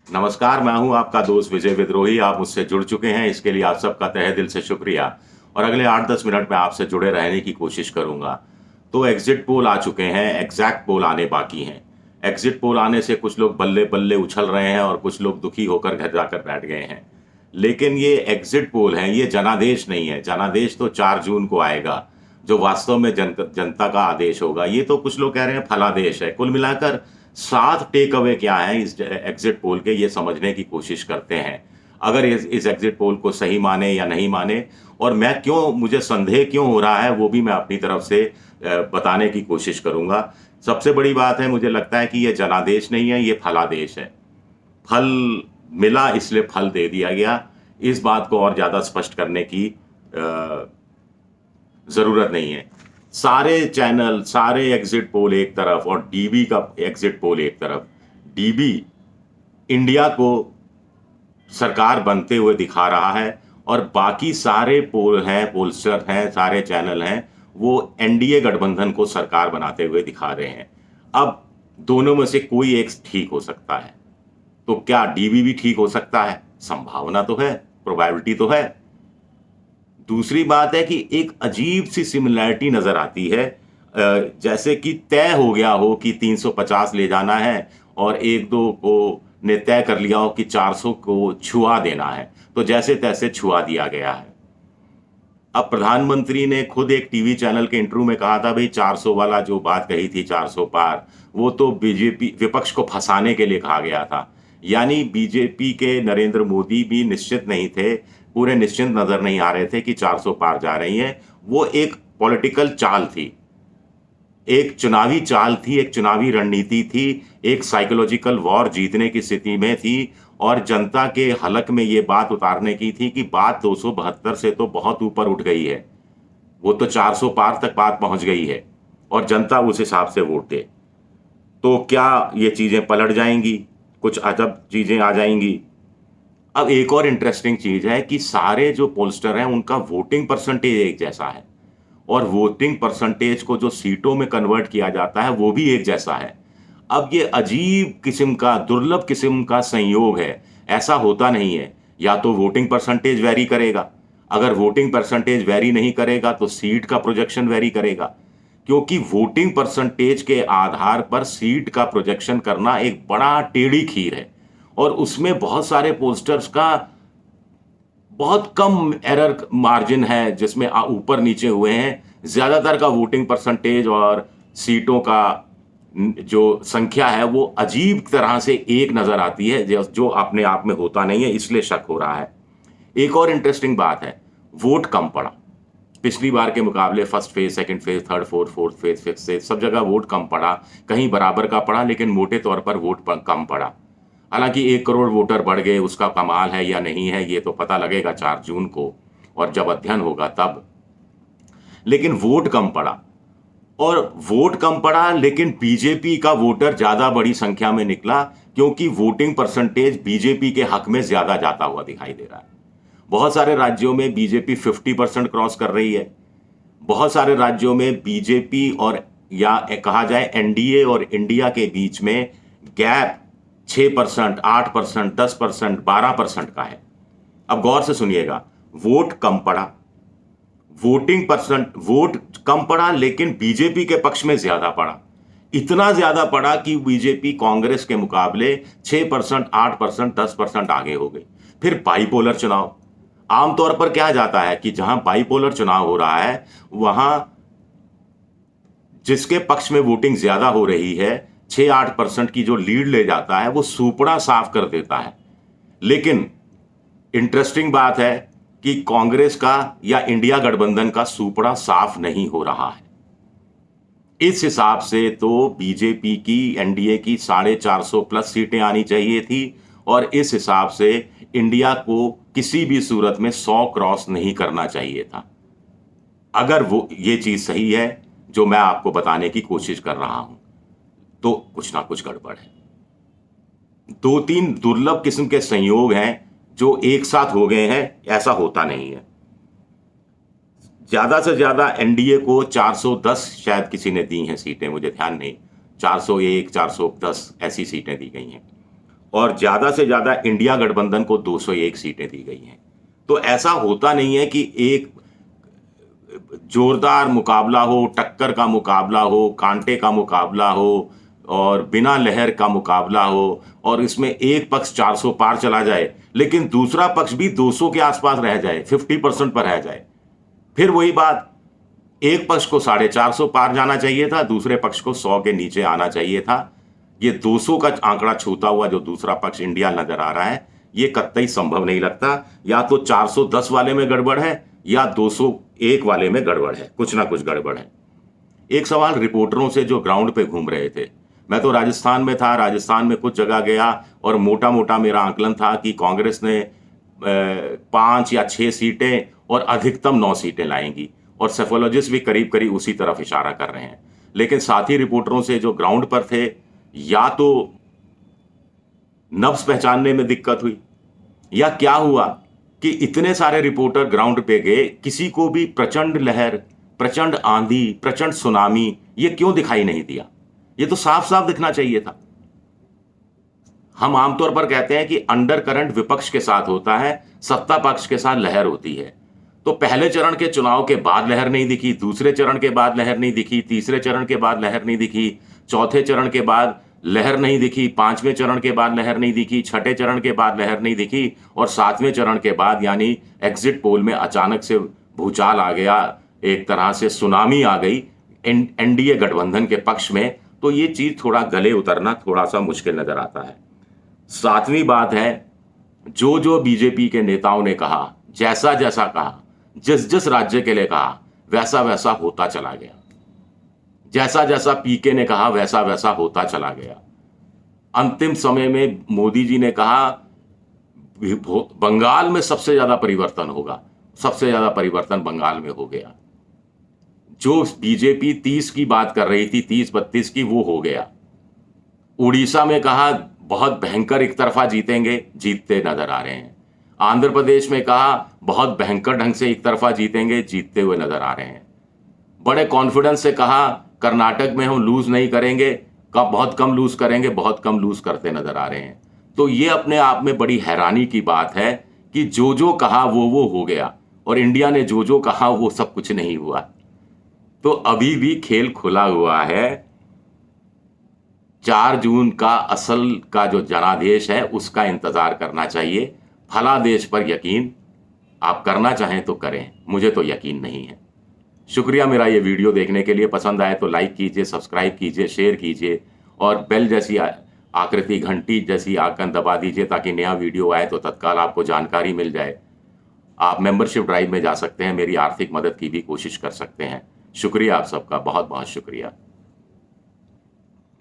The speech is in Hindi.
नमस्कार, मैं हूं आपका दोस्त विजय विद्रोही। आप मुझसे जुड़ चुके हैं, इसके लिए आप सबका तहे दिल से शुक्रिया। और अगले 8-10 मिनट में आपसे जुड़े रहने की कोशिश करूंगा। तो एग्जिट पोल आ चुके हैं, एग्जैक्ट पोल आने बाकी हैं। एग्जिट पोल आने से कुछ लोग बल्ले बल्ले उछल रहे हैं और कुछ लोग दुखी होकर घर जाकर बैठ गए हैं। लेकिन ये एग्जिट पोल हैं, ये जनादेश नहीं है। जनादेश तो 4 जून को आएगा, जो वास्तव में जनता का आदेश होगा। ये तो कुछ लोग कह रहे हैं फलादेश है। कुल मिलाकर 7 टेक अवे क्या है इस एग्जिट पोल के, ये समझने की कोशिश करते हैं। अगर इस एग्जिट पोल को सही माने या नहीं माने, और मुझे संदेह क्यों हो रहा है, वो भी मैं अपनी तरफ से बताने की कोशिश करूंगा। सबसे बड़ी बात है, मुझे लगता है कि ये जनादेश नहीं है, ये फलादेश है। फल मिला इसलिए फल दे दिया गया। इस बात को और ज्यादा स्पष्ट करने की जरूरत नहीं है। सारे चैनल, सारे एग्जिट पोल एक तरफ और डीबी का एग्जिट पोल एक तरफ। डीबी इंडिया को सरकार बनते हुए दिखा रहा है और बाकी सारे पोल हैं, पोलस्टर हैं, सारे चैनल हैं, वो एनडीए गठबंधन को सरकार बनाते हुए दिखा रहे हैं। अब दोनों में से कोई एक ठीक हो सकता है। तो क्या डीबी भी ठीक हो सकता है? संभावना तो है, प्रोबेबिलिटी तो है। दूसरी बात है कि एक अजीब सी सिमिलैरिटी नजर आती है, जैसे कि तय हो गया हो कि 350 ले जाना है और एक दो को ने तय कर लिया हो कि 400 को छुआ देना है, तो जैसे तैसे छुआ दिया गया है। अब प्रधानमंत्री ने खुद एक टीवी चैनल के इंटरव्यू में कहा था, भाई 400 वाला जो बात कही थी, 400 पार, वो तो बीजेपी विपक्ष को फंसाने के लिए कहा गया था। यानी बीजेपी के नरेंद्र मोदी भी निश्चित नहीं थे, पूरे निश्चिंत नजर नहीं आ रहे थे कि 400 पार जा रही है। वो एक पॉलिटिकल चाल थी, एक चुनावी चाल थी, एक चुनावी रणनीति थी, एक साइकोलॉजिकल वॉर जीतने की स्थिति में थी और जनता के हलक में ये बात उतारने की थी कि बात 272 से तो बहुत ऊपर उठ गई है, वो तो 400 पार तक बात पहुंच गई है और जनता उस हिसाब से वोट दे। तो क्या ये चीजें पलट जाएंगी? कुछ अजब चीजें आ जाएंगी। अब एक और इंटरेस्टिंग चीज है कि सारे जो पोलस्टर हैं उनका वोटिंग परसेंटेज एक जैसा है और वोटिंग परसेंटेज को जो सीटों में कन्वर्ट किया जाता है वो भी एक जैसा है। अब ये अजीब किस्म का, दुर्लभ किस्म का संयोग है। ऐसा होता नहीं है। या तो वोटिंग परसेंटेज वेरी करेगा, अगर वोटिंग परसेंटेज वेरी नहीं करेगा तो सीट का प्रोजेक्शन वेरी करेगा, क्योंकि वोटिंग परसेंटेज के आधार पर सीट का प्रोजेक्शन करना एक बड़ा टेढ़ी खीर है और उसमें बहुत सारे पोस्टर्स का बहुत कम एरर मार्जिन है, जिसमें ऊपर नीचे हुए हैं। ज्यादातर का वोटिंग परसेंटेज और सीटों का जो संख्या है वो अजीब तरह से एक नजर आती है, जो अपने आप में होता नहीं है, इसलिए शक हो रहा है। एक और इंटरेस्टिंग बात है, वोट कम पड़ा पिछली बार के मुकाबले। First phase, second phase, third fourth phase, fifth phase, सब जगह वोट कम पड़ा। कहीं बराबर का पड़ा, लेकिन मोटे तौर पर वोट कम पड़ा। हालांकि 1 करोड़ वोटर बढ़ गए, उसका कमाल है या नहीं है ये तो पता लगेगा 4 जून को, और जब अध्ययन होगा तब। लेकिन वोट कम पड़ा, और वोट कम पड़ा लेकिन बीजेपी का वोटर ज्यादा बड़ी संख्या में निकला, क्योंकि वोटिंग परसेंटेज बीजेपी के हक में ज्यादा जाता हुआ दिखाई दे रहा है। बहुत सारे राज्यों में बीजेपी 50% क्रॉस कर रही है। बहुत सारे राज्यों में बीजेपी और, या कहा जाए एनडीए और इंडिया के बीच में गैप 6%, 8%, 10%, 12% का है। अब गौर से सुनिएगा, वोट कम पड़ा, वोट कम पड़ा, लेकिन बीजेपी के पक्ष में ज्यादा पड़ा। इतना ज्यादा पड़ा कि बीजेपी कांग्रेस के मुकाबले 6%, 8%, 10% आगे हो गई। फिर बाइपोलर चुनाव। आमतौर पर क्या जाता है कि जहां बाइपोलर चुनाव हो रहा है, वहां जिसके पक्ष में वोटिंग ज्यादा हो रही है, 6-8% की जो लीड ले जाता है, वो सूपड़ा साफ कर देता है। लेकिन इंटरेस्टिंग बात है कि कांग्रेस का या इंडिया गठबंधन का सूपड़ा साफ नहीं हो रहा है। इस हिसाब से तो बीजेपी की, एनडीए की 450 प्लस सीटें आनी चाहिए थी, और इस हिसाब से इंडिया को किसी भी सूरत में 100 क्रॉस नहीं करना चाहिए था। अगर वो ये चीज सही है जो मैं आपको बताने की कोशिश कर रहा हूं, तो कुछ ना कुछ गड़बड़ है। 2-3 दुर्लभ किस्म के संयोग हैं जो एक साथ हो गए हैं, ऐसा होता नहीं है। ज्यादा से ज्यादा एनडीए को 410 शायद किसी ने दी हैं सीटें, मुझे ध्यान नहीं, 401, 410 ऐसी सीटें दी गई हैं। और ज़्यादा से ज़्यादा इंडिया गठबंधन को 201 सीटें दी गई हैं। तो ऐसा होता नहीं है कि एक जोरदार मुकाबला हो, टक्कर का मुकाबला हो, कांटे का मुकाबला हो और बिना लहर का मुकाबला हो और इसमें एक पक्ष 400 पार चला जाए, लेकिन दूसरा पक्ष भी 200 के आसपास रह जाए, 50% पर रह जाए। फिर वही बात, एक पक्ष को 450 पार जाना चाहिए था, दूसरे पक्ष को 100 के नीचे आना चाहिए था। ये 200 का आंकड़ा छूता हुआ जो दूसरा पक्ष इंडिया नजर आ रहा है, ये कतई संभव नहीं लगता। या तो 410 वाले में गड़बड़ है या 201 वाले में गड़बड़ है, कुछ ना कुछ गड़बड़ है। एक सवाल रिपोर्टरों से जो ग्राउंड पे घूम रहे थे, मैं तो राजस्थान में था, राजस्थान में कुछ जगह गया और मोटा मोटा मेरा आंकलन था कि कांग्रेस ने 5 या 6 सीटें और अधिकतम 9 सीटें लाएंगी और सेफोलॉजिस्ट भी करीब करीब उसी तरफ इशारा कर रहे हैं। लेकिन साथी रिपोर्टरों से जो ग्राउंड पर थे, या तो नब्ज पहचानने में दिक्कत हुई या क्या हुआ कि इतने सारे रिपोर्टर ग्राउंड पे गए, किसी को भी प्रचंड लहर, प्रचंड आंधी, प्रचंड सुनामी ये क्यों दिखाई नहीं दिया? ये तो साफ साफ दिखना चाहिए था। हम आमतौर पर कहते हैं कि अंडर करंट विपक्ष के साथ होता है, सत्ता पक्ष के साथ लहर होती है। तो पहले चरण के चुनाव के बाद लहर नहीं दिखी, दूसरे चरण के बाद लहर नहीं दिखी, तीसरे चरण के बाद लहर नहीं दिखी, चौथे चरण के बाद लहर नहीं दिखी, पांचवें चरण के बाद लहर नहीं दिखी, छठे चरण के बाद लहर नहीं दिखी और सातवें चरण के बाद यानी एग्जिट पोल में अचानक से भूचाल आ गया, एक तरह से सुनामी आ गई एनडीए गठबंधन के पक्ष में। तो ये चीज थोड़ा गले उतरना थोड़ा सा मुश्किल नजर आता है। सातवीं बात है, जो जो बीजेपी के नेताओं ने कहा, जैसा जैसा कहा, जिस जिस राज्य के लिए कहा, वैसा वैसा होता चला गया। जैसा जैसा पीके ने कहा वैसा वैसा होता चला गया। अंतिम समय में मोदी जी ने कहा बंगाल में सबसे ज्यादा परिवर्तन होगा, सबसे ज्यादा परिवर्तन बंगाल में हो गया। जो बीजेपी 30 की बात कर रही थी, 30-32 की, वो हो गया। उड़ीसा में कहा बहुत भयंकर एक तरफा जीतेंगे, जीतते नजर आ रहे हैं। आंध्र प्रदेश में कहा बहुत भयंकर ढंग से एक तरफा जीतेंगे, जीतते हुए नजर आ रहे हैं। बड़े कॉन्फिडेंस से कहा कर्नाटक में हम लूज नहीं करेंगे, बहुत कम लूज करेंगे, बहुत कम लूज करते नजर आ रहे हैं। तो ये अपने आप में बड़ी हैरानी की बात है कि जो जो कहा वो हो गया और इंडिया ने जो जो कहा वो सब कुछ नहीं हुआ। तो अभी भी खेल खुला हुआ है। 4 जून का असल का जो जनादेश है उसका इंतजार करना चाहिए। फलादेश पर यकीन आप करना चाहें तो करें, मुझे तो यकीन नहीं है। शुक्रिया मेरा ये वीडियो देखने के लिए। पसंद आए तो लाइक कीजिए, सब्सक्राइब कीजिए, शेयर कीजिए और बेल जैसी आकृति, घंटी जैसी आइकन दबा दीजिए ताकि नया वीडियो आए तो तत्काल आपको जानकारी मिल जाए। आप मेंबरशिप ड्राइव में जा सकते हैं, मेरी आर्थिक मदद की भी कोशिश कर सकते हैं। शुक्रिया आप सबका, बहुत बहुत शुक्रिया।